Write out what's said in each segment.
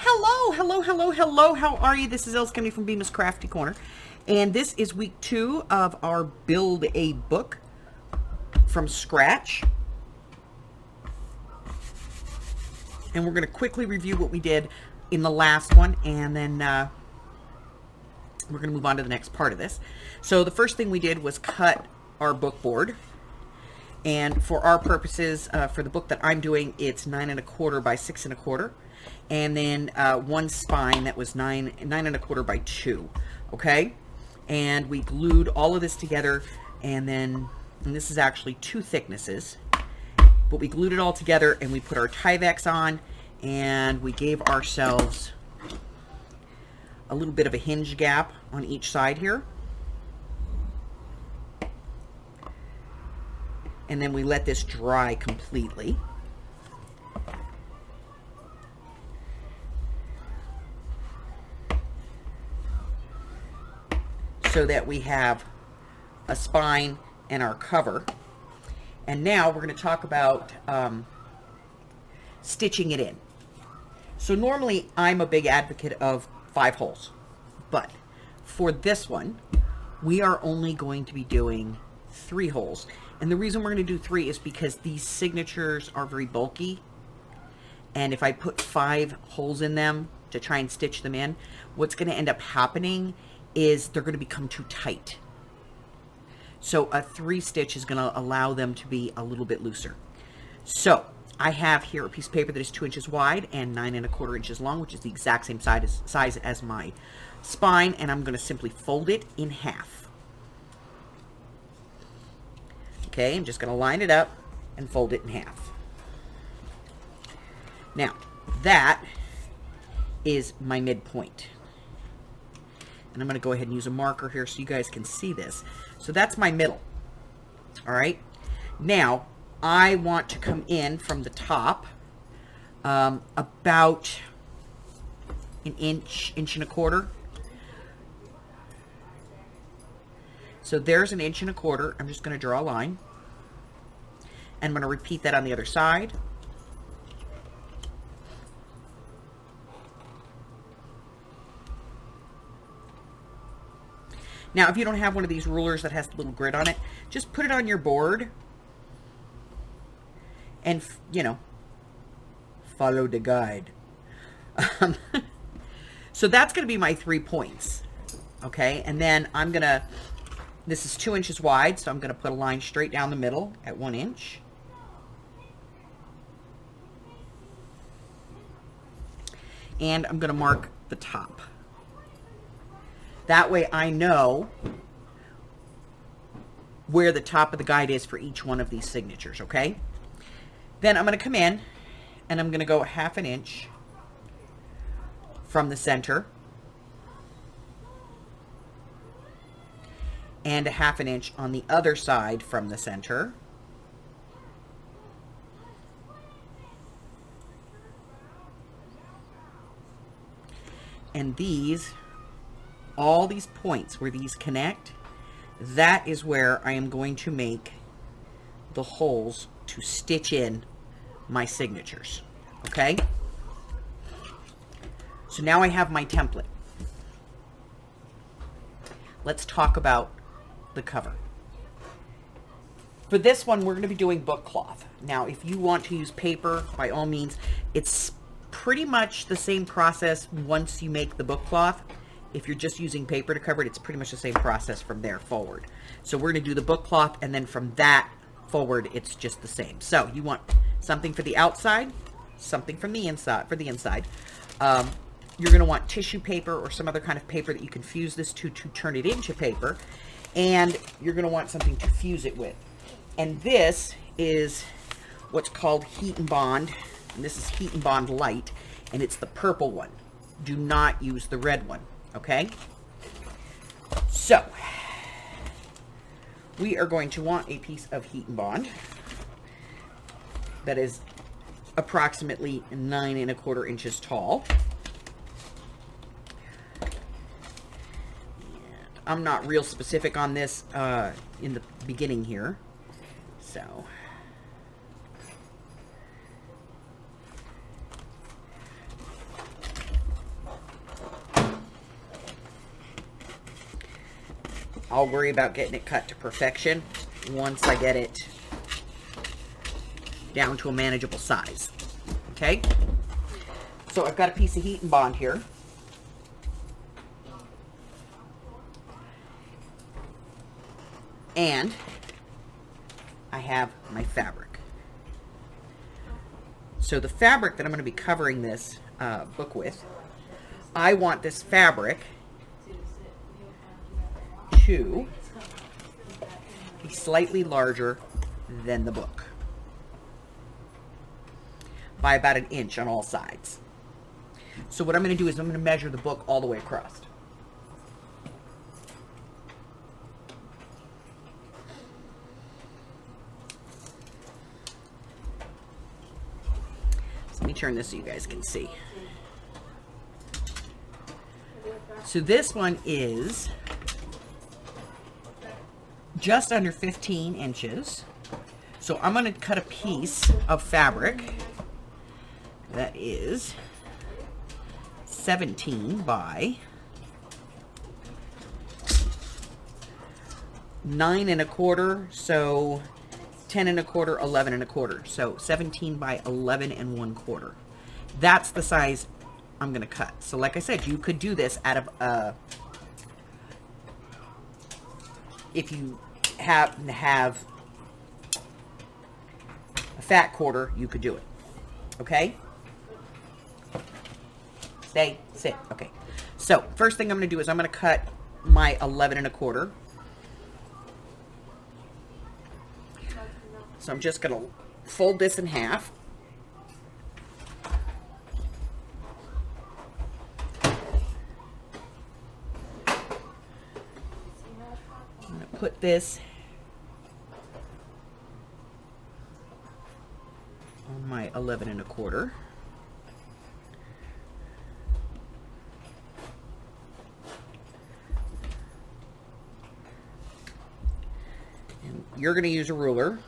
Hello, hello, hello, hello. How are you? This is Els Kennedy from Bemis Crafty Corner. And this is week 2 of our Build a Book from Scratch. And we're going to quickly review what we did in the last one, and then we're going to move on to the next part of this. So the first thing we did was cut our book board. And for our purposes, for the book that I'm doing, it's 9 1/4 by 6 1/4. And then one spine that was 9 1/4 by 2. Okay? And we glued all of this together, and this is actually 2 thicknesses. But we glued it all together, and we put our Tyvek on, and we gave ourselves a little bit of a hinge gap on each side here. And then we let this dry completely. So that we have a spine and our cover. And now we're going to talk about stitching it in. So normally I'm a big advocate of 5 holes. But for this one, we are only going to be doing 3 holes. And the reason we're going to do 3 is because these signatures are very bulky. And if I put 5 holes in them to try and stitch them in, what's going to end up happening is they're going to become too tight. So a 3 stitch is going to allow them to be a little bit looser. So I have here a piece of paper that is 2 inches wide and 9 1/4 inches long, which is the exact same size as my spine. And I'm going to simply fold it in half. Okay, I'm just going to line it up and fold it in half. Now, that is my midpoint. And I'm going to go ahead and use a marker here so you guys can see this. So that's my middle. All right. Now, I want to come in from the top about an inch, 1 1/4. So there's an 1 1/4. I'm just going to draw a line. And I'm going to repeat that on the other side. Now, if you don't have one of these rulers that has a little grid on it, just put it on your board and, you know, follow the guide. So that's going to be my 3 points. Okay, and then I'm going to, this is 2 inches wide, so I'm going to put a line straight down the middle at 1 inch. And I'm going to mark the top. That way I know where the top of the guide is for each one of these signatures, okay? Then I'm going to come in and I'm going to go 1/2 inch from the center and 1/2 inch on the other side from the center. And these, all these points where these connect, that is where I am going to make the holes to stitch in my signatures. Okay? So now I have my template. Let's talk about the cover. For this one, we're going to be doing book cloth. Now, if you want to use paper, by all means, it's pretty much the same process once you make the book cloth. If you're just using paper to cover it, it's pretty much the same process from there forward. So we're going to do the book cloth, and then from that forward, it's just the same. So you want something for the outside, something from the inside, for the inside. You're going to want tissue paper or some other kind of paper that you can fuse this to turn it into paper. And you're going to want something to fuse it with. And this is what's called Heat and Bond. And this is Heat and Bond Light, and it's the purple one. Do not use the red one, okay? So, we are going to want a piece of Heat and Bond that is approximately 9 1/4 inches tall. And I'm not real specific on this in the beginning here, so I'll worry about getting it cut to perfection once I get it down to a manageable size. Okay? So I've got a piece of heat and bond here. And I have my fabric. So the fabric that I'm going to be covering this book with, I want this fabric to be slightly larger than the book by about 1 inch on all sides. So what I'm going to do is I'm going to measure the book all the way across. So let me turn this so you guys can see. So this one is just under 15 inches. So I'm going to cut a piece of fabric that is 17 by 9 1/4, so 10 1/4, 11 1/4. So 17 by 11 1/4. That's the size I'm going to cut. So like I said, you could do this out of if you happen to have a fat quarter, you could do it. Okay? Stay, sit. Okay. So first thing I'm going to do is I'm going to cut my 11 1/4. So I'm just going to fold this in half. I'm going to put this on my 11 1/4. And you're going to use a ruler.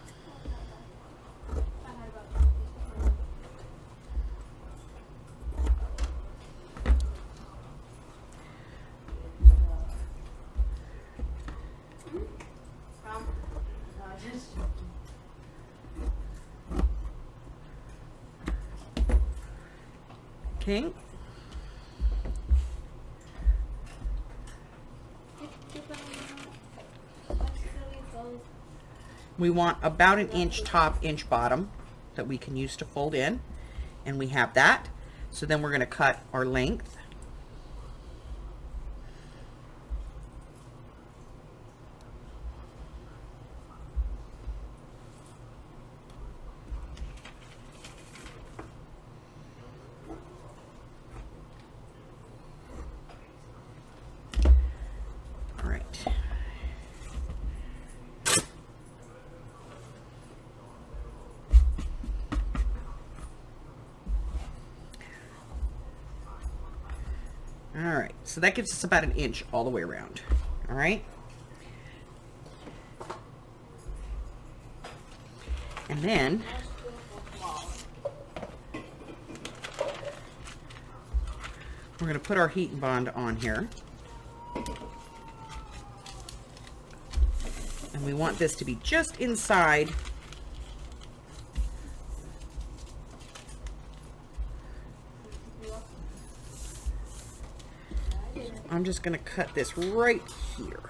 Okay. We want about 1 inch top, inch bottom that we can use to fold in. And we have that. So then we're going to cut our length. Alright, so that gives us about 1 inch all the way around. Alright? And then we're going to put our heat and bond on here. And we want this to be just inside I'm just going to cut this right here.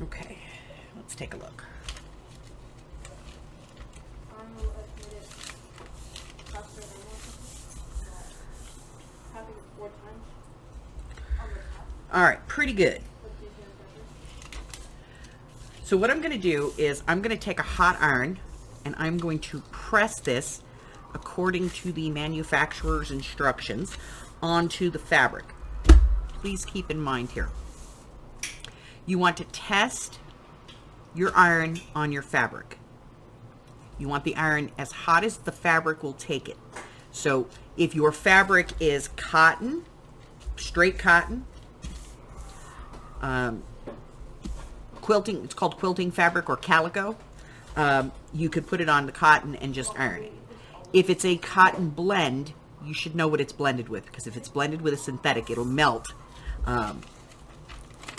Okay, let's take a look. All right, pretty good. So what I'm going to do is I'm going to take a hot iron and I'm going to press this according to the manufacturer's instructions onto the fabric. Please keep in mind here, you want to test your iron on your fabric. You want the iron as hot as the fabric will take it. So if your fabric is cotton, straight cotton, quilting, it's called quilting fabric or calico, you could put it on the cotton and just iron it. If it's a cotton blend, you should know what it's blended with, because if it's blended with a synthetic, it'll melt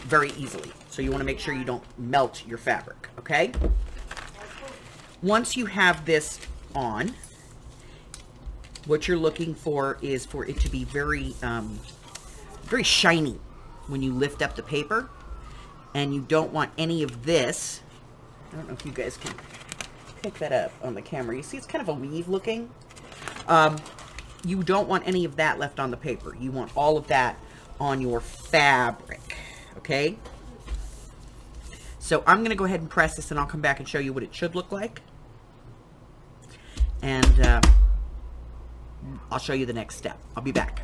very easily. So you want to make sure you don't melt your fabric, okay? Once you have this on, what you're looking for is for it to be very, very shiny when you lift up the paper. And you don't want any of this. I don't know if you guys can pick that up on the camera. You see it's kind of a weave looking. You don't want any of that left on the paper. You want all of that on your fabric, okay? So I'm going to go ahead and press this, and I'll come back and show you what it should look like. And I'll show you the next step. I'll be back.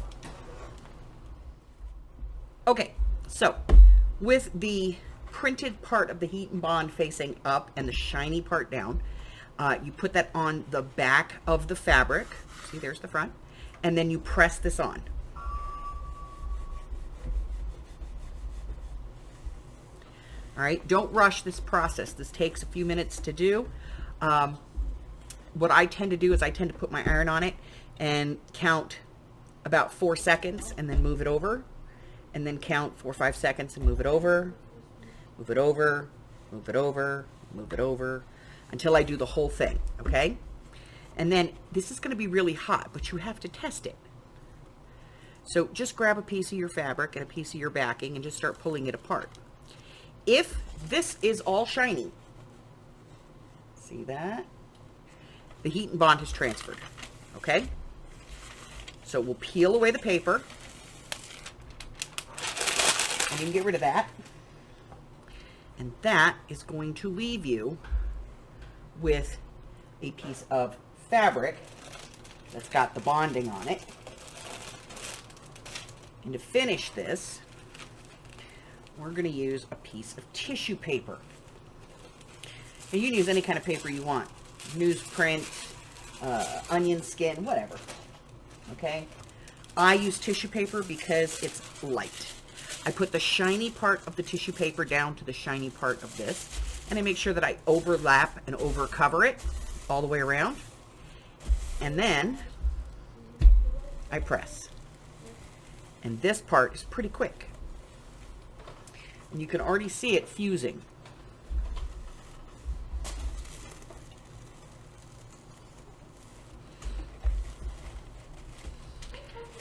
Okay, so with the printed part of the HeatnBond facing up and the shiny part down, you put that on the back of the fabric. See, there's the front. And then you press this on. All right, don't rush this process. This takes a few minutes to do. What I tend to do is I tend to put my iron on it and count about 4 seconds and then move it over. And then count 4 or 5 seconds and move it over, move it over, move it over, move it over, until I do the whole thing, okay? And then this is going to be really hot, but you have to test it. So just grab a piece of your fabric and a piece of your backing and just start pulling it apart. If this is all shiny, see that? The HeatnBond has transferred, okay? So we'll peel away the paper. And you can get rid of that. And that is going to leave you with a piece of fabric that's got the bonding on it. And to finish this, we're going to use a piece of tissue paper. And you can use any kind of paper you want. Newsprint, onion skin, whatever. Okay? I use tissue paper because it's light. I put the shiny part of the tissue paper down to the shiny part of this, and I make sure that I overlap and over cover it all the way around, and then I press. And this part is pretty quick, and you can already see it fusing.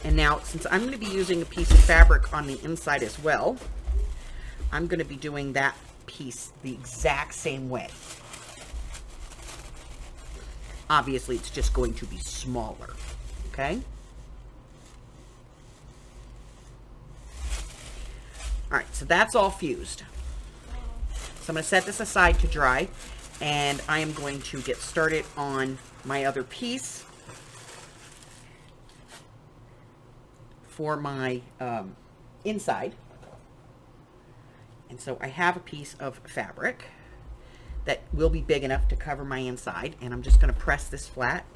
And now, since I'm going to be using a piece of fabric on the inside as well, I'm going to be doing that piece the exact same way. Obviously, it's just going to be smaller, okay? All right, so that's all fused. So I'm going to set this aside to dry, and I am going to get started on my other piece for my inside. And so I have a piece of fabric that will be big enough to cover my inside, and I'm just going to press this flat.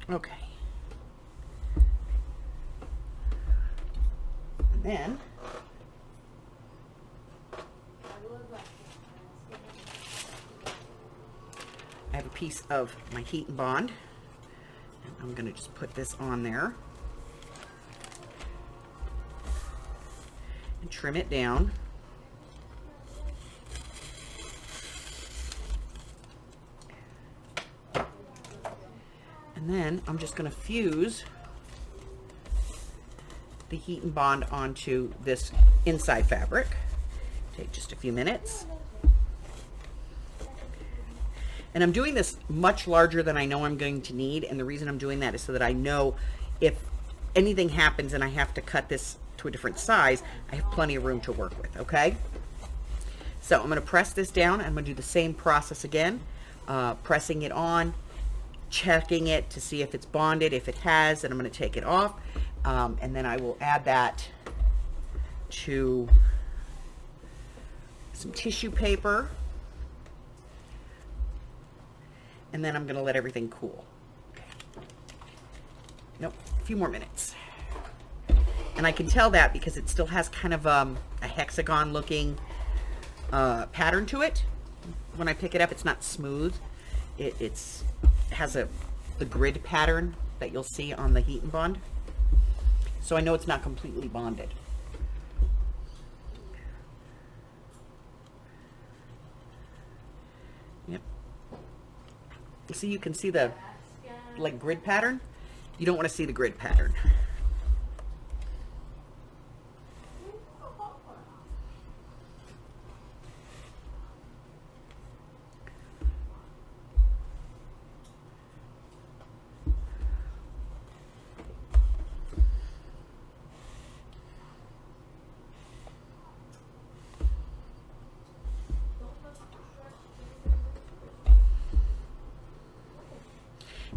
Okay. And then I have a piece of my HeatnBond, and I'm going to just put this on there and trim it down. And then I'm just going to fuse the HeatnBond onto this inside fabric. Take just a few minutes. And I'm doing this much larger than I know I'm going to need, and the reason I'm doing that is so that I know if anything happens and I have to cut this to a different size, I have plenty of room to work with, okay? So I'm going to press this down. I'm going to do the same process again, pressing it on, checking it to see if it's bonded. If it has, then I'm going to take it off, and then I will add that to some tissue paper, and then I'm going to let everything cool. Nope, a few more minutes. And I can tell that because it still has kind of a hexagon looking pattern to it. When I pick it up, it's not smooth. It has the grid pattern that you'll see on the Heat and Bond. So I know it's not completely bonded. Yep. See, you can see the like grid pattern. You don't want to see the grid pattern.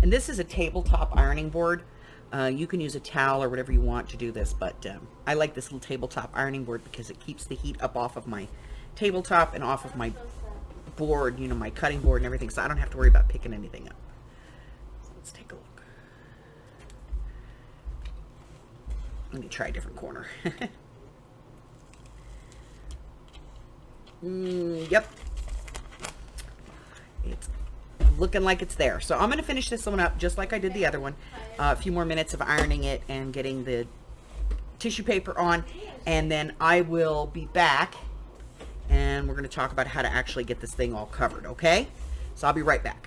And this is a tabletop ironing board. You can use a towel or whatever you want to do this, but I like this little tabletop ironing board because it keeps the heat up off of my tabletop and off of my board, you know, my cutting board and everything, so I don't have to worry about picking anything up. So let's take a look. Let me try a different corner. Yep. It's looking like it's there. So I'm going to finish this one up just like I did the other one. A few more minutes of ironing it and getting the tissue paper on, and then I will be back and we're going to talk about how to actually get this thing all covered, okay? So I'll be right back.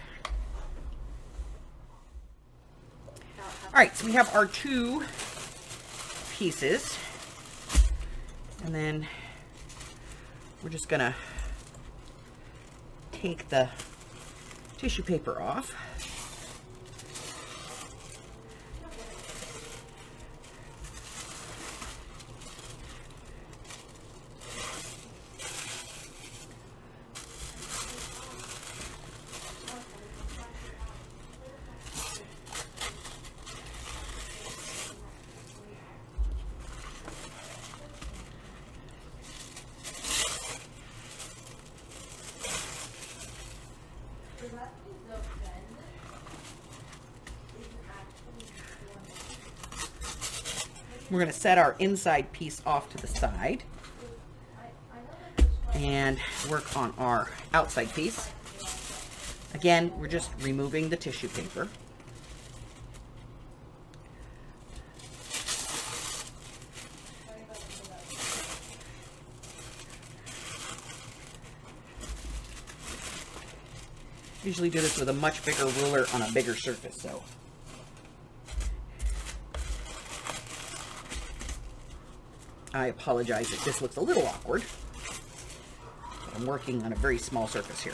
All right, so we have our two pieces, and then we're just going to take the tissue paper off. We're going to set our inside piece off to the side and work on our outside piece. Again, we're just removing the tissue paper. Usually do this with a much bigger ruler on a bigger surface, so. I apologize if this looks a little awkward, but I'm working on a very small surface here.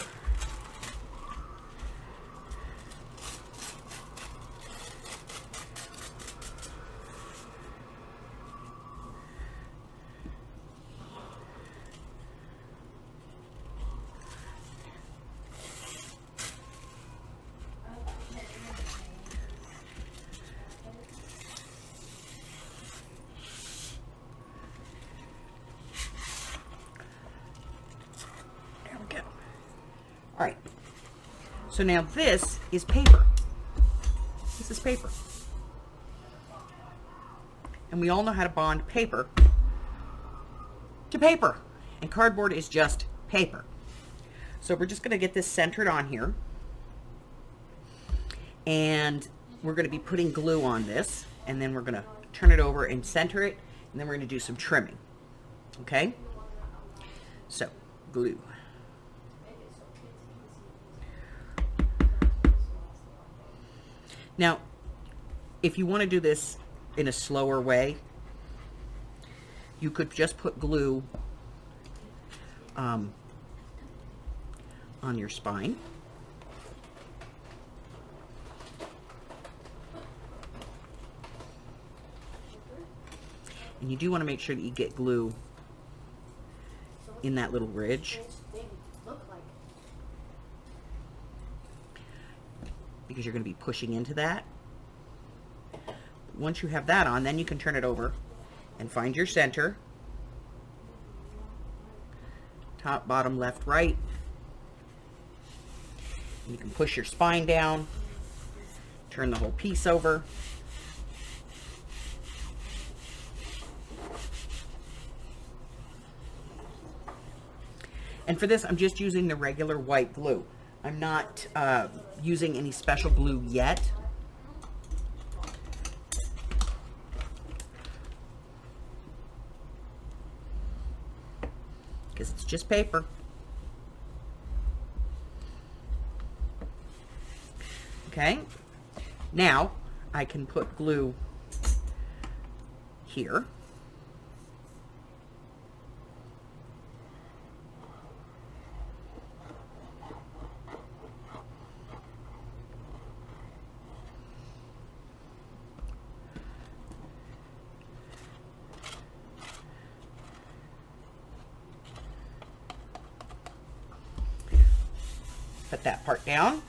All right, so now this is paper. This is paper. And we all know how to bond paper to paper. And cardboard is just paper. So we're just going to get this centered on here. And we're going to be putting glue on this. And then we're going to turn it over and center it. And then we're going to do some trimming. Okay? So, glue. Now, if you want to do this in a slower way, you could just put glue on your spine. And you do want to make sure that you get glue in that little ridge, because you're going to be pushing into that. Once you have that on, then you can turn it over and find your center. top, bottom, left, right. You can push your spine down, turn the whole piece over. And for this, I'm just using the regular white glue. I'm not using any special glue yet. Because it's just paper. Okay, now I can put glue here. Put that part down.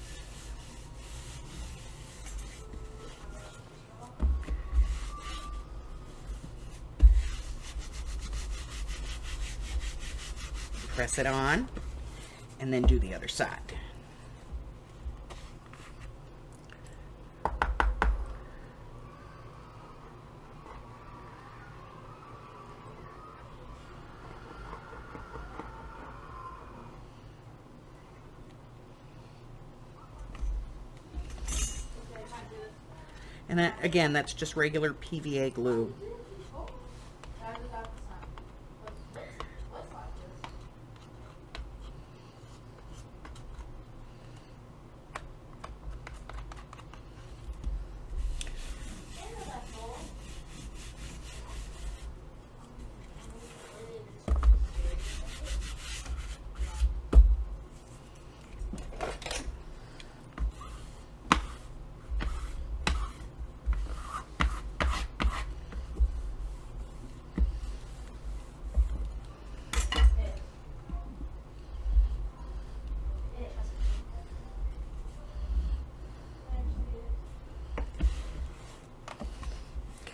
Press it on, and then do the other side. And that, again, that's just regular PVA glue.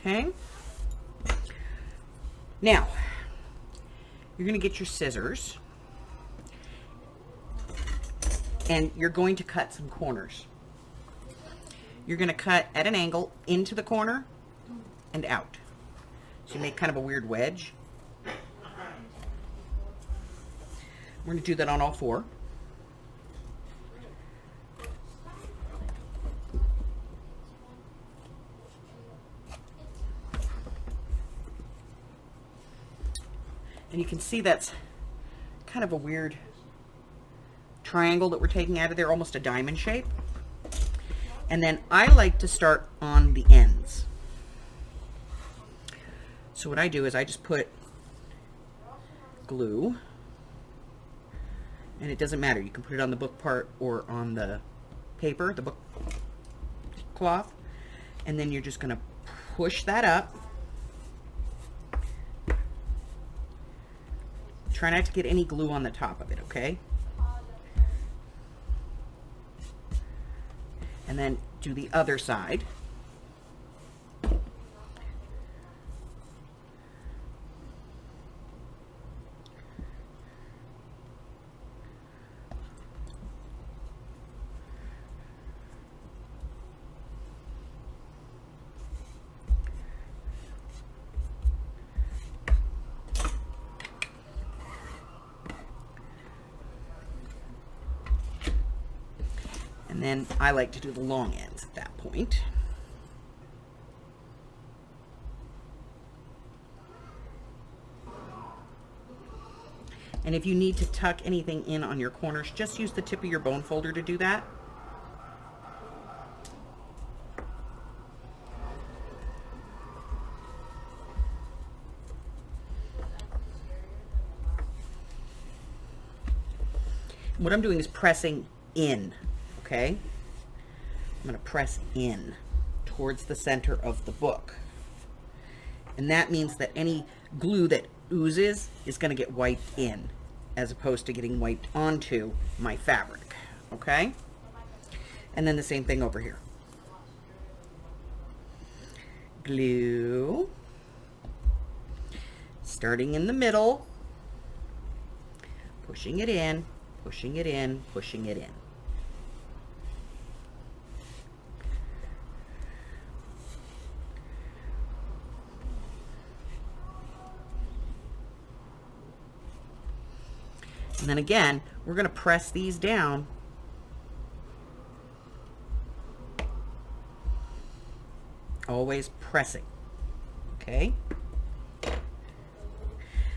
Okay. Now, you're going to get your scissors and you're going to cut some corners. You're going to cut at an angle into the corner and out. So you make kind of a weird wedge. We're going to do that on all four. And you can see that's kind of a weird triangle that we're taking out of there, almost a diamond shape. And then I like to start on the ends. So what I do is I just put glue, and it doesn't matter. You can put it on the book part or on the paper, the book cloth, and then you're just going to push that up. Try not to get any glue on the top of it, okay? And then do the other side. And then I like to do the long ends at that point. And if you need to tuck anything in on your corners, just use the tip of your bone folder to do that. What I'm doing is pressing in. Okay, I'm going to press in towards the center of the book. And that means that any glue that oozes is going to get wiped in as opposed to getting wiped onto my fabric. Okay? And then the same thing over here. Glue. Starting in the middle. pushing it in, pushing it in, pushing it in. And then again, we're going to press these down. Always pressing. Okay?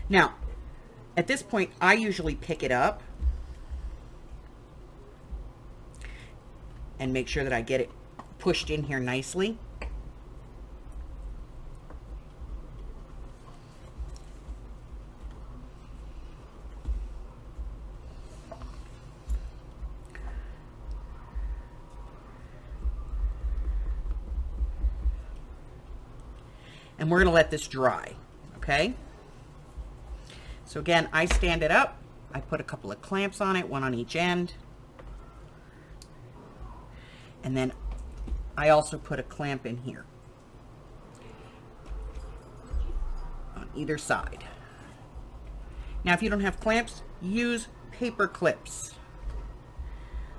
Now, at this point, I usually pick it up and make sure that I get it pushed in here nicely. And we're going to let this dry, okay? So again, I stand it up. I put a couple of clamps on it, one on each end. And then I also put a clamp in here on either side. Now, if you don't have clamps, use paper clips,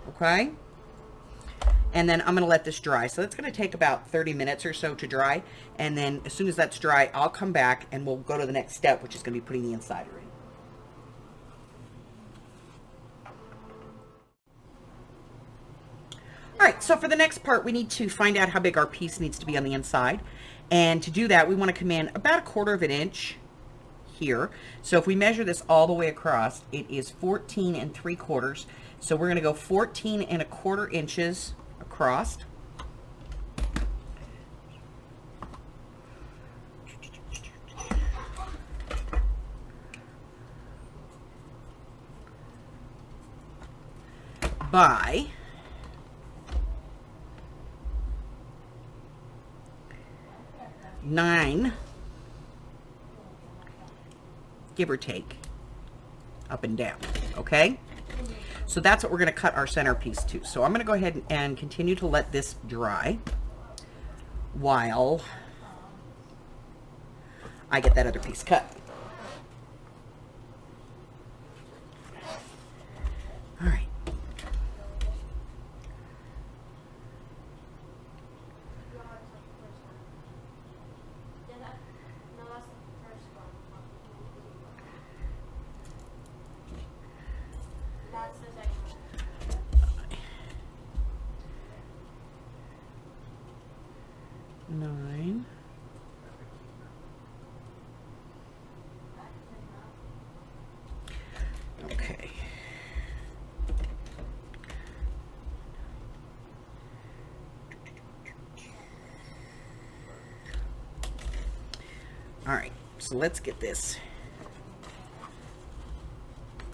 okay? And then I'm going to let this dry. So it's going to take about 30 minutes or so to dry. And then as soon as that's dry, I'll come back and we'll go to the next step, which is going to be putting the insider in. All right, so for the next part, we need to find out how big our piece needs to be on the inside. And to do that, we want to come in about 1/4 inch here. So if we measure this all the way across, it is 14 3/4. So we're going to go 14 1/4 inches across. By 9, give or take, up and down, okay? So that's what we're going to cut our centerpiece to. So I'm going to go ahead and continue to let this dry while I get that other piece cut. All right. Nine. Okay. All right, so let's get this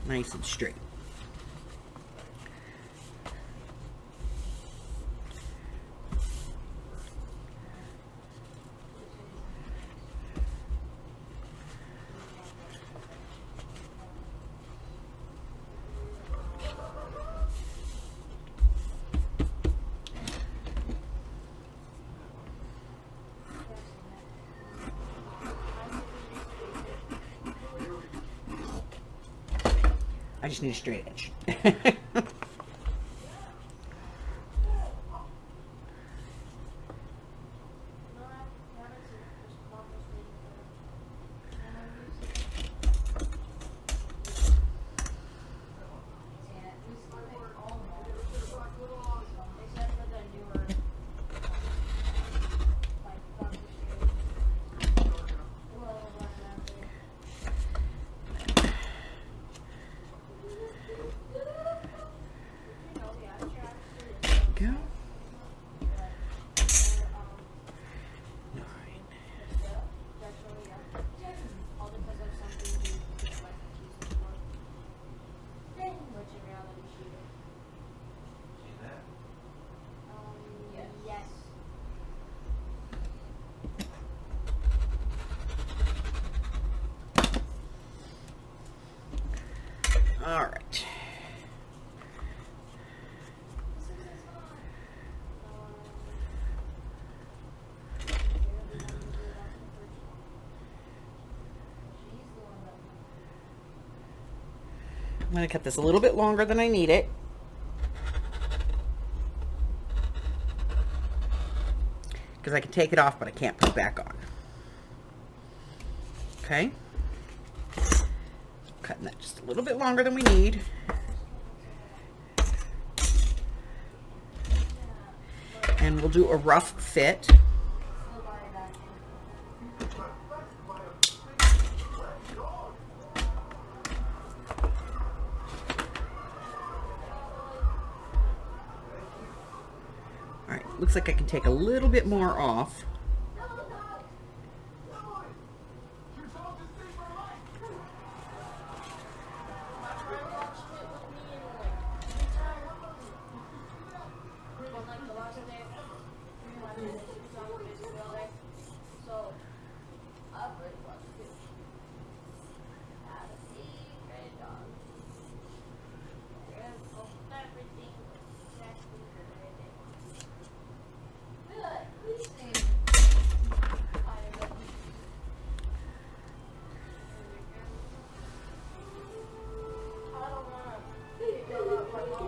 nice and straight. I just need a straight edge. Go. 9. All right. I'm going to cut this a little bit longer than I need it. Because I can take it off, but I can't put it back on. Okay. Cutting that just a little bit longer than we need. And we'll do a rough fit. All right, looks like I can take a little bit more off.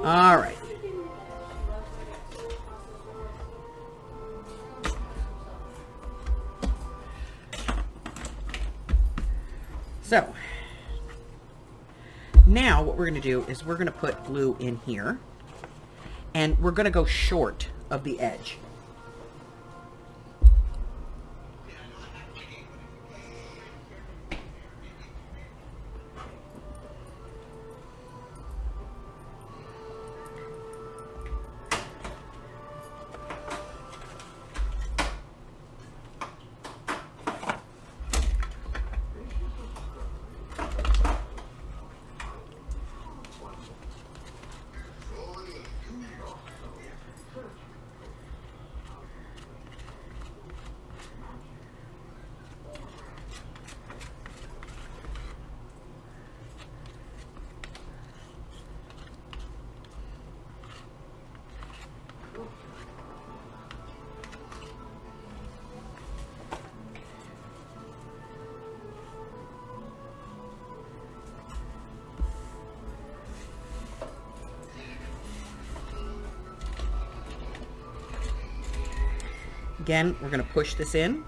All right. So now what we're going to do is we're going to put glue in here, and we're going to go short of the edge. Again, we're going to push this in.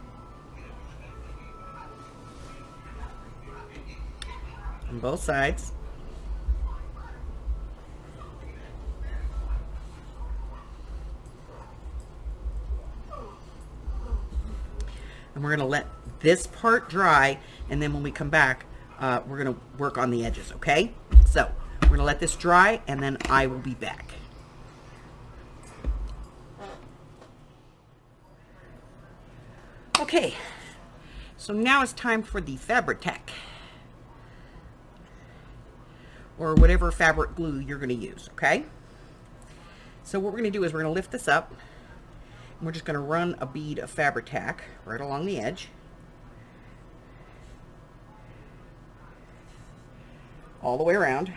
On both sides. And we're going to let this part dry, and then when we come back, we're going to work on the edges, okay? So, we're going to let this dry, and then I will be back. Okay, so now it's time for the Fabri-Tac, or whatever fabric glue you're going to use, okay? So what we're going to do is we're going to lift this up, and we're just going to run a bead of Fabri-Tac right along the edge, all the way around.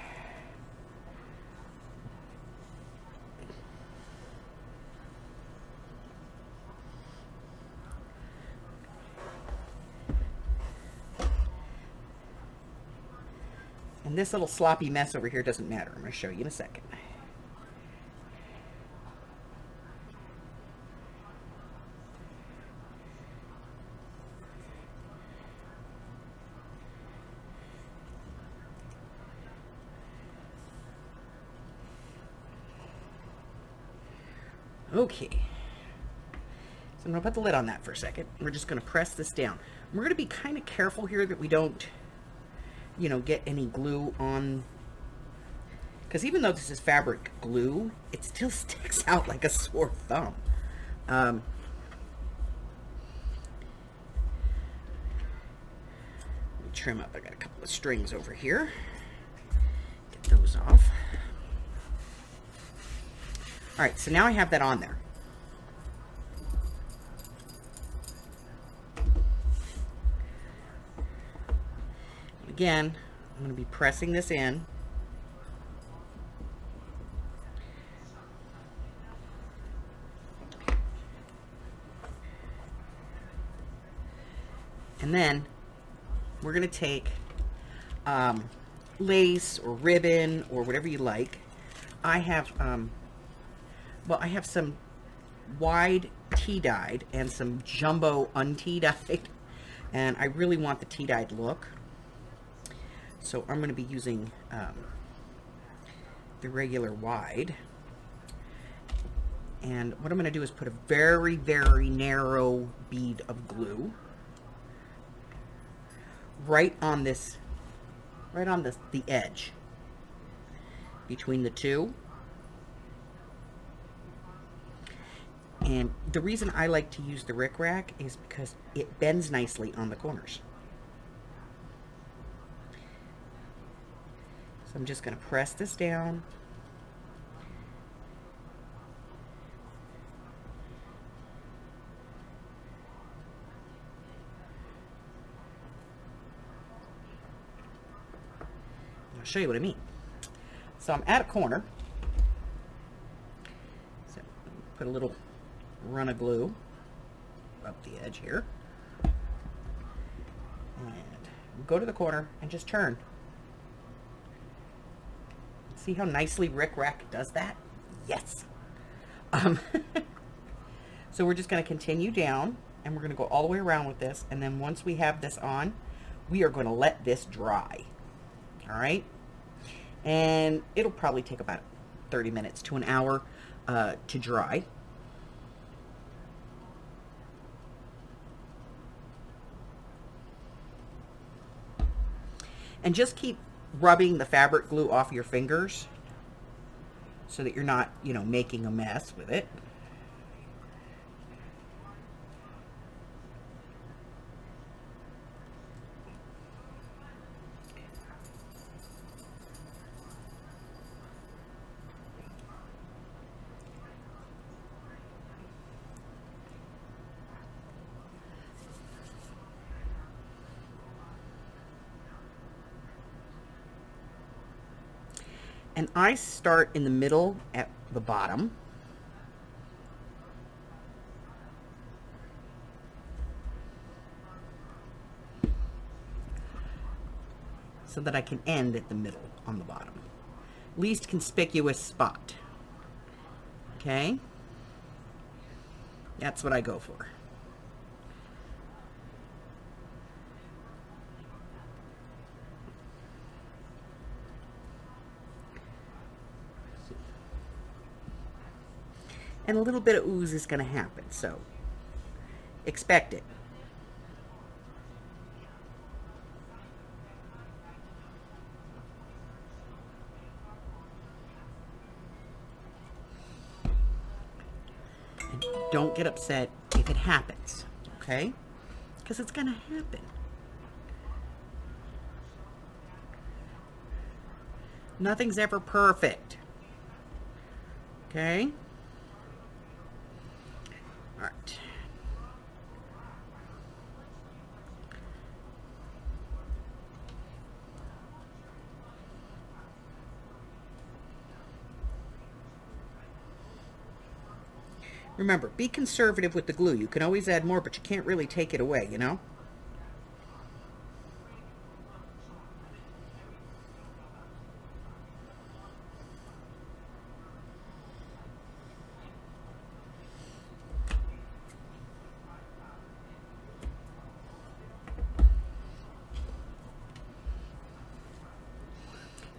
And this little sloppy mess over here doesn't matter. I'm going to show you in a second. Okay. So I'm going to put the lid on that for a second. We're just going to press this down. We're going to be kind of careful here that we don't, you know, get any glue on, because even though this is fabric glue, it still sticks out like a sore thumb. Let me trim up. I got a couple of strings over here. Get those off. All right, so now I have that on there. Again, I'm going to be pressing this in. And then we're going to take lace or ribbon or whatever you like. I have, well, I have some wide tea-dyed and some jumbo un-tea-dyed, and I really want the tea-dyed look. So I'm going to be using the regular wide. And what I'm going to do is put a very, very narrow bead of glue right on this, the edge between the two. And the reason I like to use the Rick Rack is because it bends nicely on the corners. So I'm just going to press this down. I'll show you what I mean. So I'm at a corner. So put a little run of glue up the edge here. And go to the corner and just turn. See how nicely Rick Rack does that? Yes. So we're just going to continue down, and we're going to go all the way around with this, and then once we have this on, we are going to let this dry. All right? And it'll probably take about 30 minutes to an hour to dry. And just keep rubbing the fabric glue off your fingers so that you're not, you know, making a mess with it. And I start in the middle at the bottom. So that I can end at the middle on the bottom. Least conspicuous spot. Okay? That's what I go for. And a little bit of ooze is going to happen, so expect it. And don't get upset if it happens, okay? Because it's going to happen. Nothing's ever perfect, okay? All right. Remember, be conservative with the glue. You can always add more, but you can't really take it away, you know?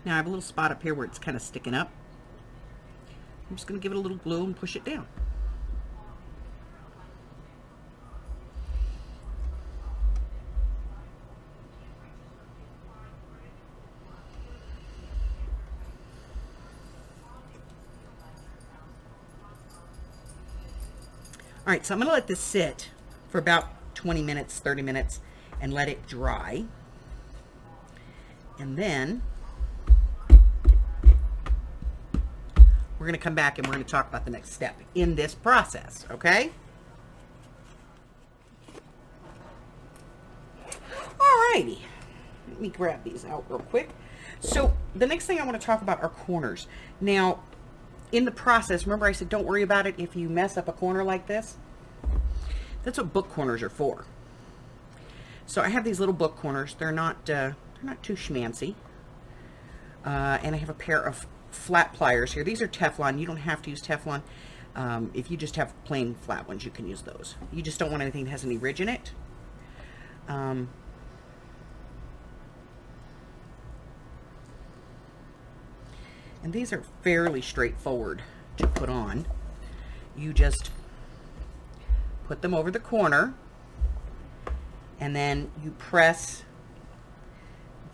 Now I have a little spot up here where it's kind of sticking up. I'm just going to give it a little glue and push it down. All right, so I'm going to let this sit for about 20 minutes, 30 minutes, and let it dry. And then we're going to come back and we're going to talk about the next step in this process, okay? Alrighty. Let me grab these out real quick. So the next thing I want to talk about are corners. Now, in the process, remember I said don't worry about it if you mess up a corner like this? That's what book corners are for. So I have these little book corners. They're not too schmancy. And I have a pair of flat pliers here. These are Teflon. You don't have to use Teflon. If you just have plain flat ones, you can use those. You just don't want anything that has any ridge in it. And these are fairly straightforward to put on. You just put them over the corner, and then you press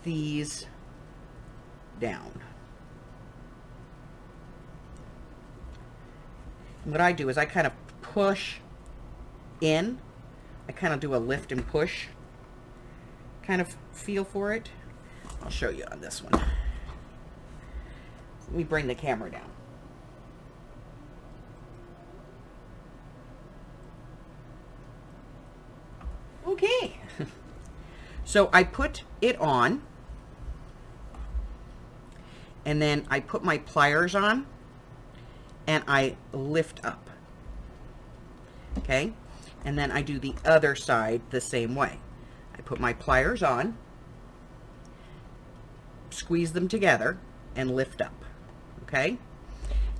these down. And what I do is I kind of push in. I kind of do a lift and push kind of feel for it. I'll show you on this one. Let me bring the camera down. Okay. So I put it on, and then I put my pliers on, and I lift up. Okay? And then I do the other side the same way. I put my pliers on, squeeze them together, and lift up. Okay?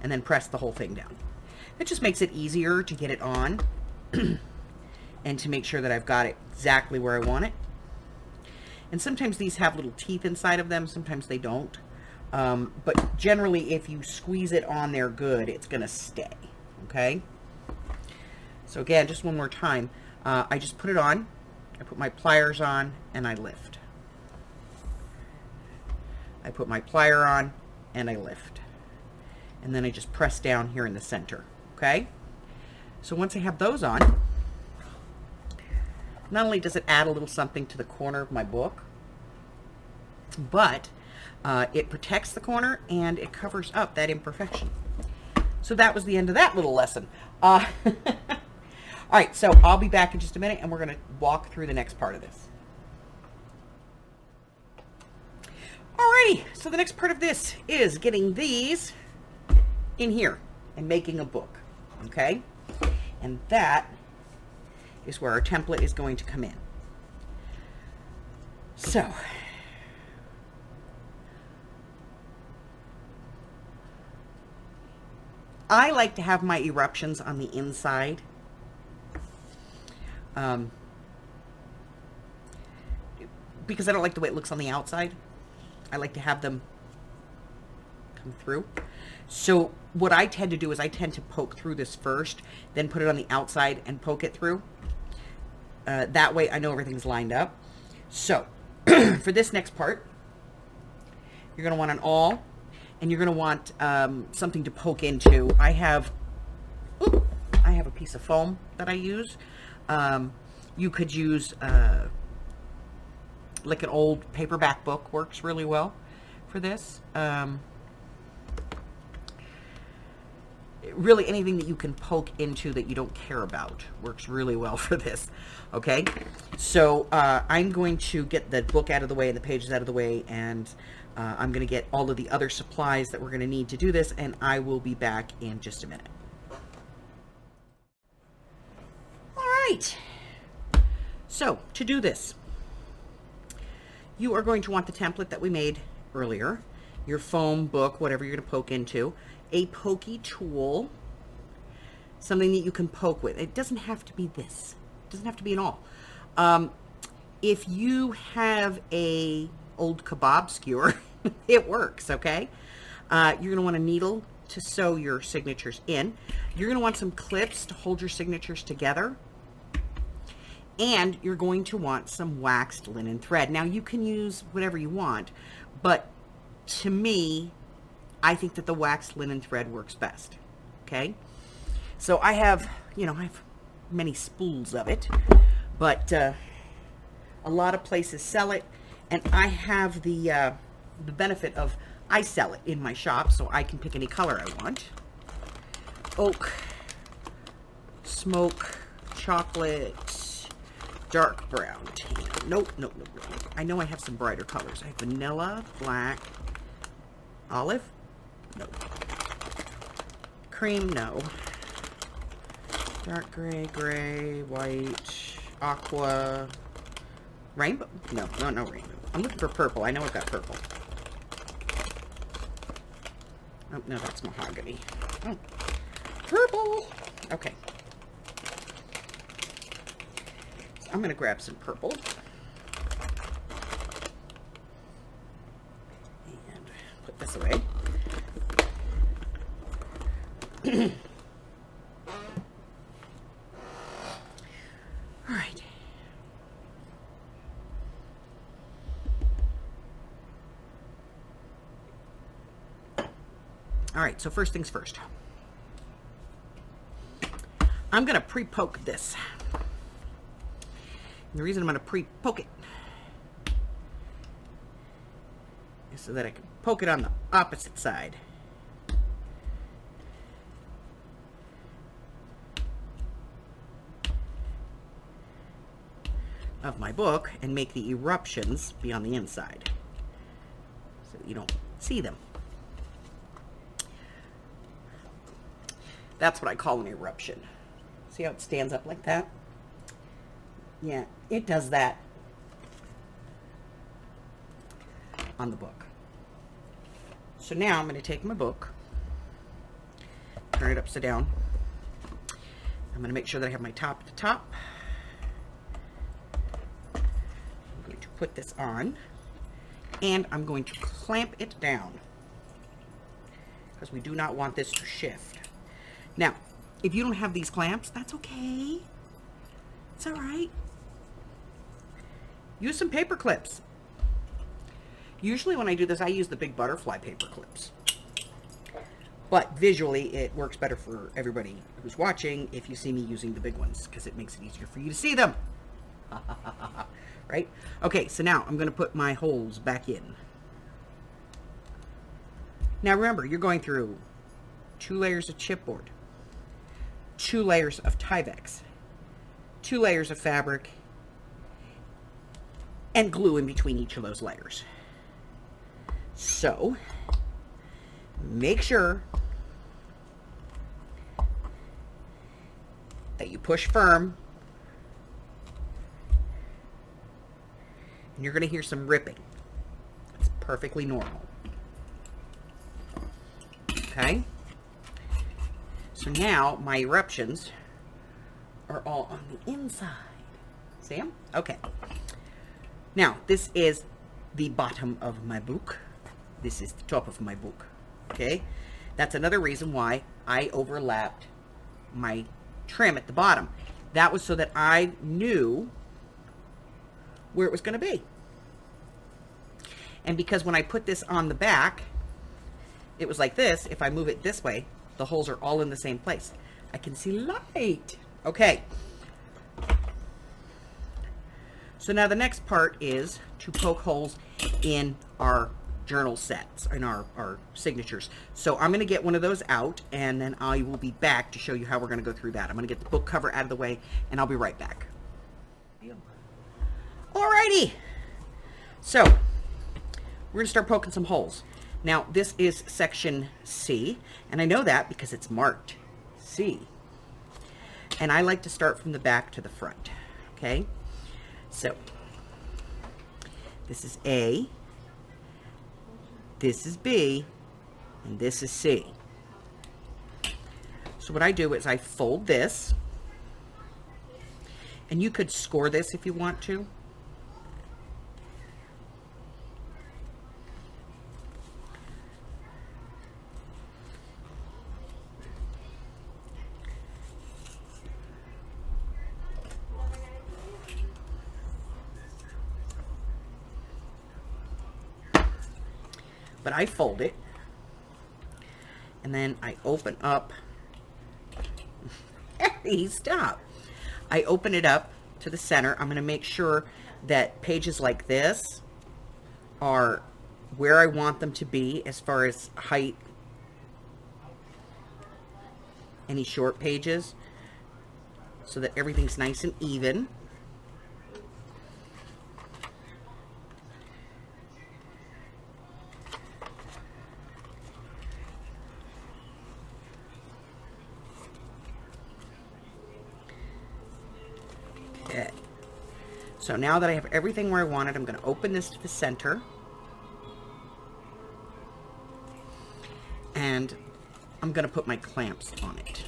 And then press the whole thing down. It just makes it easier to get it on and to make sure that I've got it exactly where I want it. And sometimes these have little teeth inside of them, sometimes they don't. But generally, if you squeeze it on there good, it's going to stay. Okay? So again, just one more time. I just put it on, I put my pliers on, and I lift. I put my plier on, and I lift. And then I just press down here in the center. Okay? So once I have those on, not only does it add a little something to the corner of my book, but it protects the corner and it covers up that imperfection. So that was the end of that little lesson. All right, so I'll be back in just a minute and we're going to walk through the next part of this. Alrighty, so the next part of this is getting these in here and making a book. Okay? And that is where our template is going to come in. So, I like to have my eruptions on the inside. Because I don't like the way it looks on the outside. I like to have them come through. So what I tend to do is I tend to poke through this first, then put it on the outside and poke it through. That way I know everything's lined up. So for this next part, you're going to want an awl, and you're going to want something to poke into. I have a piece of foam that I use. You could use like an old paperback book, works really well for this. Really anything that you can poke into that you don't care about works really well for this. Okay, so I'm going to get the book out of the way and the pages out of the way, and I'm going to get all of the other supplies that we're going to need to do this, and I will be back in just a minute. All right, so to do this, you are going to want the template that we made earlier, your foam book, whatever you're going to poke into, a pokey tool, something that you can poke with. It doesn't have to be this. It doesn't have to be an awl. If you have a old kebab skewer, it works, okay? You're going to want a needle to sew your signatures in. You're going to want some clips to hold your signatures together. And you're going to want some waxed linen thread. Now, you can use whatever you want, but to me, I think that the waxed linen thread works best. Okay? So I have, I have many spools of it, but a lot of places sell it, and I have the benefit of I sell it in my shop, so I can pick any color I want. Oak, smoke, chocolate, dark brown, tan. Nope. I know I have some brighter colors. I have vanilla, black, olive. No. Cream, no. Dark gray, white, aqua, rainbow. No rainbow. I'm looking for purple. I know I've got purple. Oh, no, that's mahogany. Oh, purple. Okay. So I'm going to grab some purple. And put this away. All right. All right, so first things first. I'm going to pre-poke this. And the reason I'm going to pre-poke it is so that I can poke it on the opposite side. Of my book and make the eruptions be on the inside so that you don't see them. That's what I call an eruption. See how it stands up like that? Yeah, it does that on the book. So now I'm going to take my book, turn it upside down. I'm going to make sure that I have my top to top. I'm going to put this on, and I'm going to clamp it down because we do not want this to shift. Now, if you don't have these clamps, that's okay. It's all right. Use some paper clips. Usually when I do this, I use the big butterfly paper clips. But visually, it works better for everybody who's watching if you see me using the big ones, because it makes it easier for you to see them. Right? Okay, so now I'm going to put my holes back in. Now remember, you're going through 2 layers of chipboard, 2 layers of Tyvek, 2 layers of fabric, and glue in between each of those layers. So, make sure that you push firm, and you're going to hear some ripping. It's perfectly normal. Okay? So now my eruptions are all on the inside. See them? Okay. Now, this is the bottom of my book. This is the top of my book. Okay? That's another reason why I overlapped my trim at the bottom. That was so that I knew where it was going to be. And because when I put this on the back, it was like this. If I move it this way, the holes are all in the same place. I can see light. Okay. So now the next part is to poke holes in our journal sets, in our signatures. So I'm going to get one of those out, and then I will be back to show you how we're going to go through that. I'm going to get the book cover out of the way, and I'll be right back. Alrighty. So we're going to start poking some holes. Now, this is section C, and I know that because it's marked C. And I like to start from the back to the front, okay? So, this is A, this is B, and this is C. So what I do is I fold this, and you could score this if you want to. But I fold it, and then I open up. Hey, stop. I open it up to the center. I'm going to make sure that pages like this are where I want them to be as far as height. Any short pages, so that everything's nice and even. Okay. So now that I have everything where I want it, I'm going to open this to the center. and I'm going to put my clamps on it.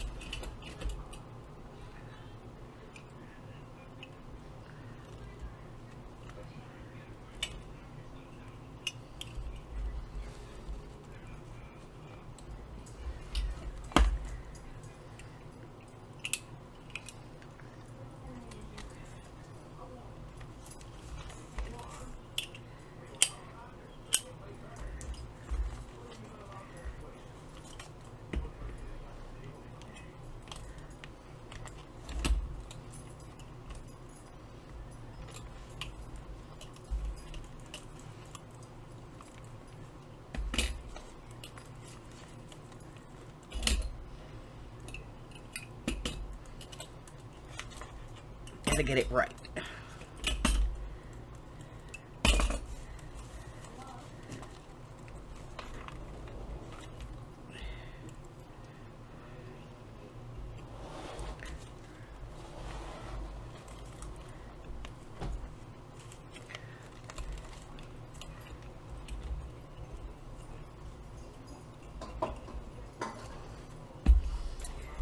To get it right.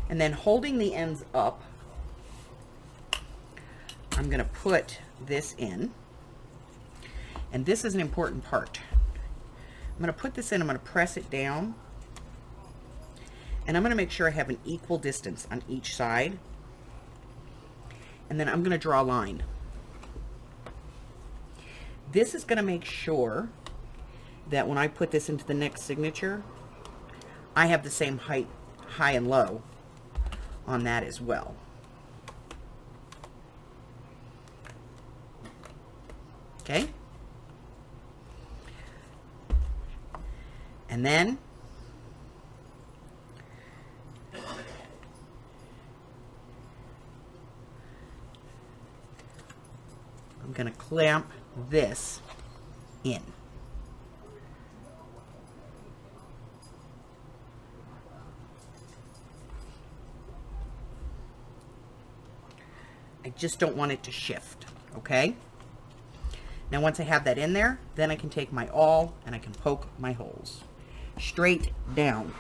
And then holding the ends up, I'm going to put this in, and this is an important part. I'm going to put this in, I'm going to press it down, and I'm going to make sure I have an equal distance on each side, and then I'm going to draw a line. This is going to make sure that when I put this into the next signature, I have the same height, high and low, on that as well. Okay, and then I'm going to clamp this in. I just don't want it to shift, okay? Now once I have that in there, then I can take my awl and I can poke my holes straight down.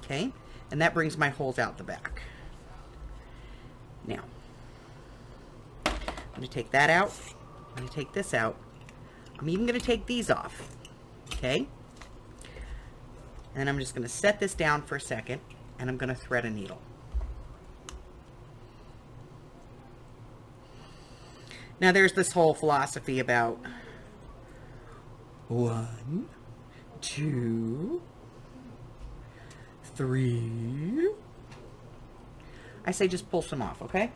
Okay, and that brings my holes out the back. Now, I'm going to take that out. I'm going to take this out. I'm even going to take these off. Okay? And I'm just going to set this down for a second, and I'm going to thread a needle. Now there's this whole philosophy about 1, 2, 3. I say just pull some off, okay?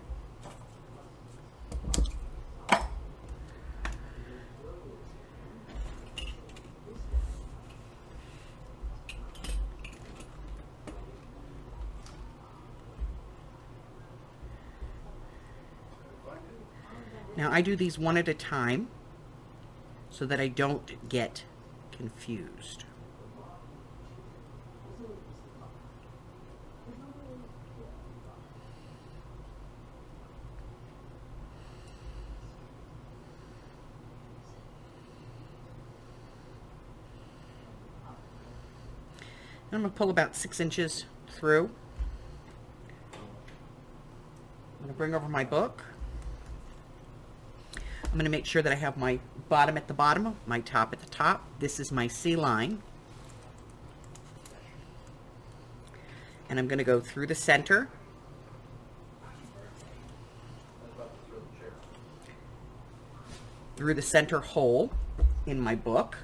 Now I do these one at a time so that I don't get confused. I'm going to pull about 6 inches through. I'm going to bring over my book. I'm going to make sure that I have my bottom at the bottom, my top at the top. This is my C line. And I'm going to go through the center. Through the center hole in my book.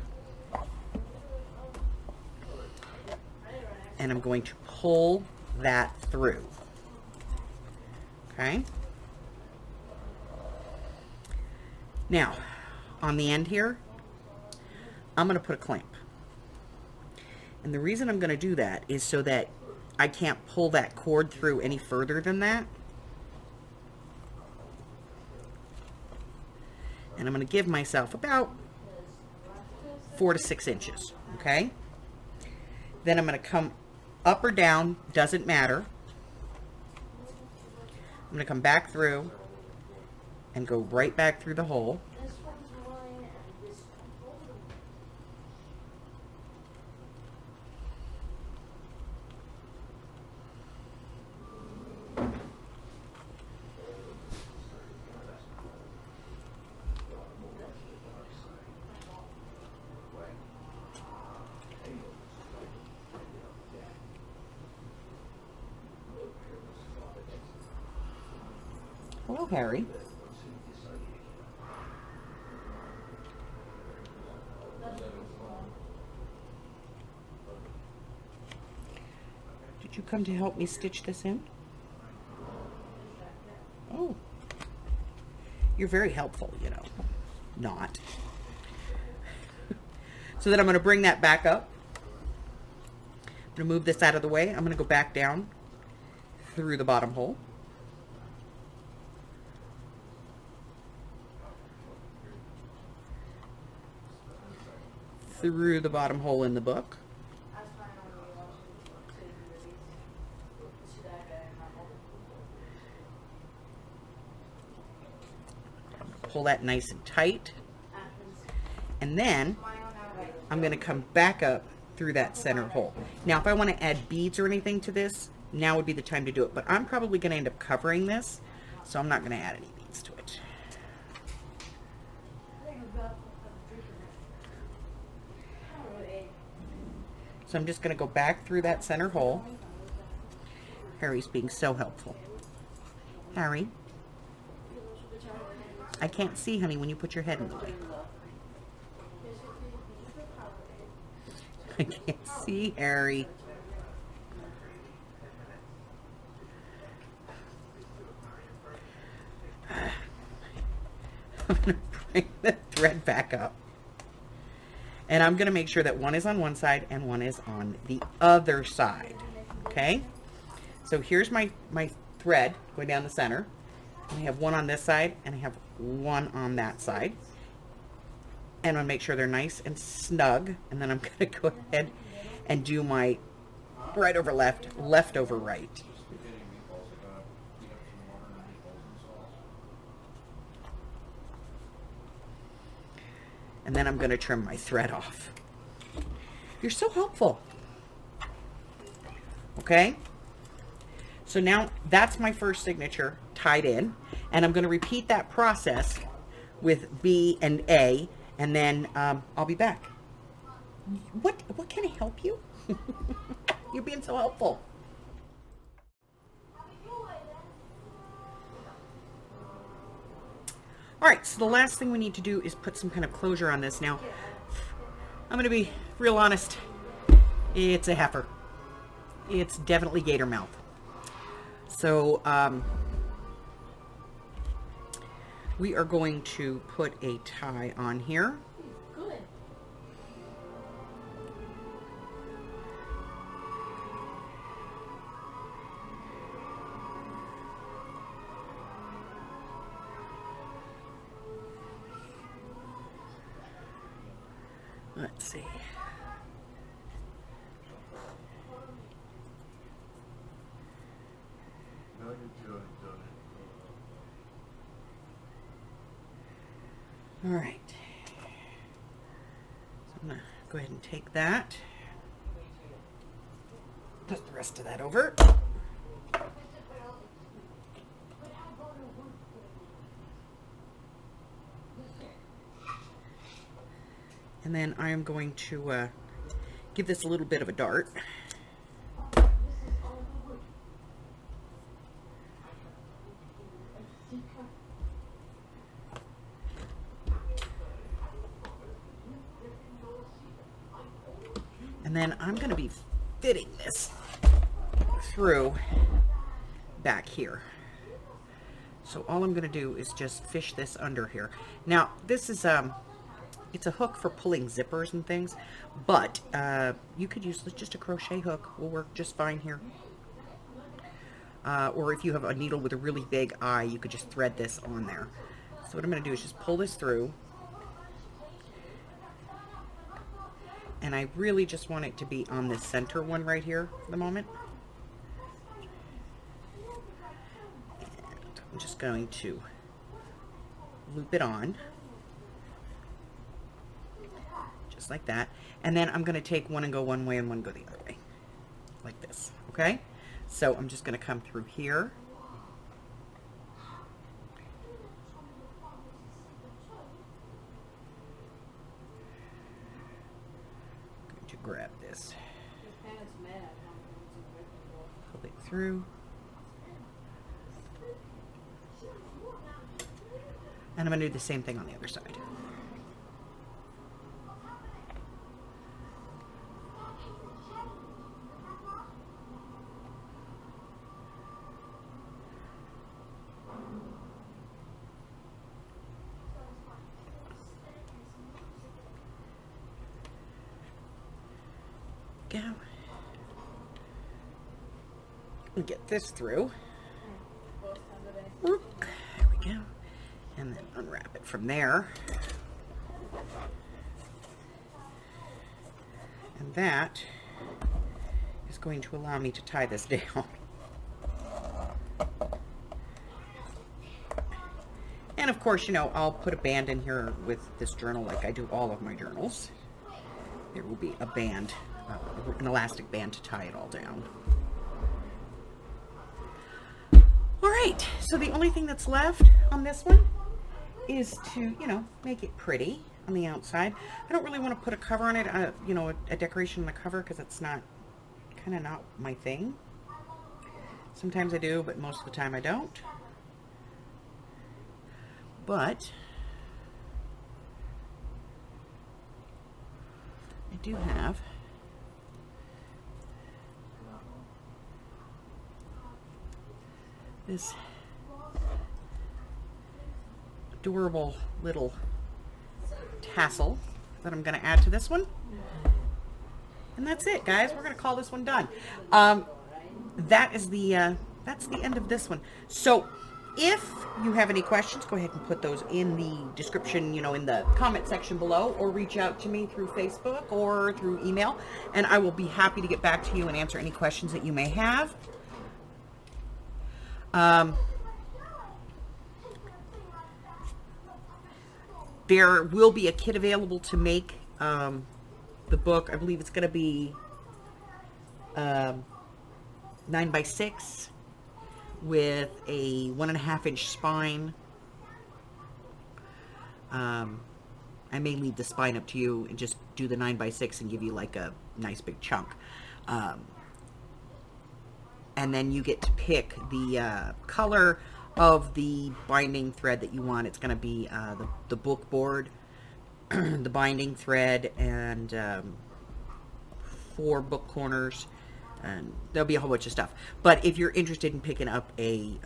And I'm going to pull that through. Okay? Now, on the end here, I'm going to put a clamp. And the reason I'm going to do that is so that I can't pull that cord through any further than that. And I'm going to give myself about 4 to 6 inches, okay? Then I'm going to come up or down, doesn't matter. I'm going to come back through and go right back through the hole. Hello, Harry. Did you come to help me stitch this in? Oh. You're very helpful, you know. Not. So then I'm going to bring that back up. I'm going to move this out of the way. I'm going to go back down through the bottom hole. Through the bottom hole in the book. Pull that nice and tight. And then I'm going to come back up through that center hole. Now, if I want to add beads or anything to this, now would be the time to do it. But I'm probably going to end up covering this, so I'm not going to add any beads to it. So I'm just going to go back through that center hole. Harry's being so helpful. Harry, I can't see, honey, when you put your head in the way. I can't see, Harry. I'm going to bring the thread back up. And I'm going to make sure that one is on one side and one is on the other side. Okay? So here's my thread going down the center. I have one on this side and I have one on that side. And I'm going to make sure they're nice and snug. And then I'm going to go ahead and do my right over left, left over right. And then I'm going to trim my thread off. You're so helpful. Okay? So now that's my first signature tied in. And I'm going to repeat that process with B and A. And then I'll be back. What can I help you? You're being so helpful. All right, so the last thing we need to do is put some kind of closure on this. Now, I'm going to be real honest. It's a heifer. It's definitely gator mouth. So, we are going to put a tie on here. Good. Let's see. All right. So I'm going to go ahead and take that. Put the rest of that over. And then I am going to give this a little bit of a dart. And then I'm going to be fitting this through back here. So all I'm going to do is just fish this under here. Now, this is it's a hook for pulling zippers and things, but you could use just a crochet hook. Will work just fine here. Or if you have a needle with a really big eye, you could just thread this on there. So what I'm going to do is just pull this through. And I really just want it to be on the center one right here for the moment. And I'm just going to loop it on. Just like that. And then I'm going to take one and go one way and one go the other way. Like this. Okay? So I'm just going to come through here. I'm going to grab this. Pull it through. And I'm going to do the same thing on the other side. Go. And get this through. Whoop. There we go. And then unwrap it from there. And that is going to allow me to tie this down. And of course, you know, I'll put a band in here with this journal like I do all of my journals. There will be a band, an elastic band to tie it all down. All right, so the only thing that's left on this one is to, you know, make it pretty on the outside. I don't really want to put a cover on it, you know, a decoration on the cover, because it's not, kind of not my thing. Sometimes I do, but most of the time I don't. But I do have this adorable little tassel that I'm going to add to this one. And that's it, guys. We're going to call this one done. That is that's the end of this one. So if you have any questions, go ahead and put those in the description, you know, in the comment section below, or reach out to me through Facebook or through email, and I will be happy to get back to you and answer any questions that you may have. There will be a kit available to make the book. I believe it's going to be 9x6 with a 1.5-inch spine. I may leave the spine up to you and just do the 9x6 and give you like a nice big chunk. And then you get to pick the color of the binding thread that you want. It's going to be the book board, the binding thread, and 4 book corners, and there'll be a whole bunch of stuff. But if you're interested in picking up a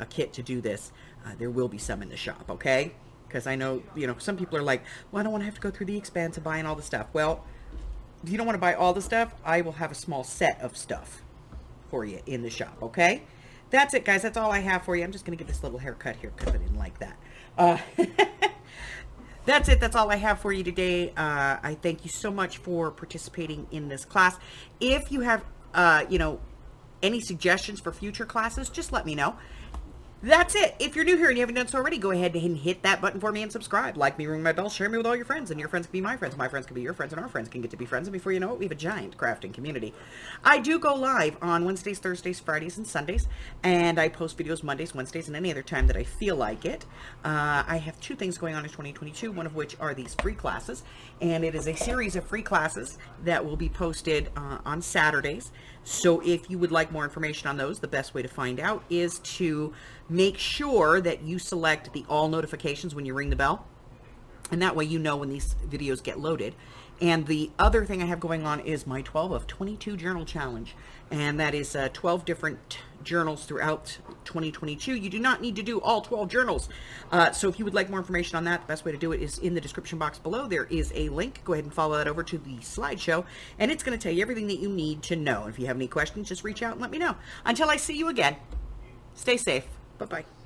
kit to do this, there will be some in the shop, okay? Because I know, you know, some people are like, well, I don't want to have to go through the expense of buying all the stuff. Well, if you don't want to buy all the stuff, I will have a small set of stuff for you in the shop, okay? That's it, guys. That's all I have for you. I'm just going to give this little haircut here because I didn't like that. That's it. That's all I have for you today. I thank you so much for participating in this class. If you have, you know, any suggestions for future classes, just let me know. That's it. If you're new here and you haven't done so already, go ahead and hit that button for me and subscribe. Like me, ring my bell, share me with all your friends, and your friends can be my friends. My friends can be your friends, and our friends can get to be friends. And before you know it, we have a giant crafting community. I do go live on Wednesdays, Thursdays, Fridays, and Sundays, and I post videos Mondays, Wednesdays, and any other time that I feel like it. I have 2 things going on in 2022, one of which are these free classes, and it is a series of free classes that will be posted on Saturdays. So if you would like more information on those, the best way to find out is to make sure that you select the all notifications when you ring the bell. And that way you know when these videos get loaded. And the other thing I have going on is my 12 of 22 journal challenge. And that is 12 different journals throughout 2022. You do not need to do all 12 journals. So if you would like more information on that, the best way to do it is in the description box below. There is a link. Go ahead and follow that over to the slideshow. And it's going to tell you everything that you need to know. If you have any questions, just reach out and let me know. Until I see you again, stay safe. Bye-bye.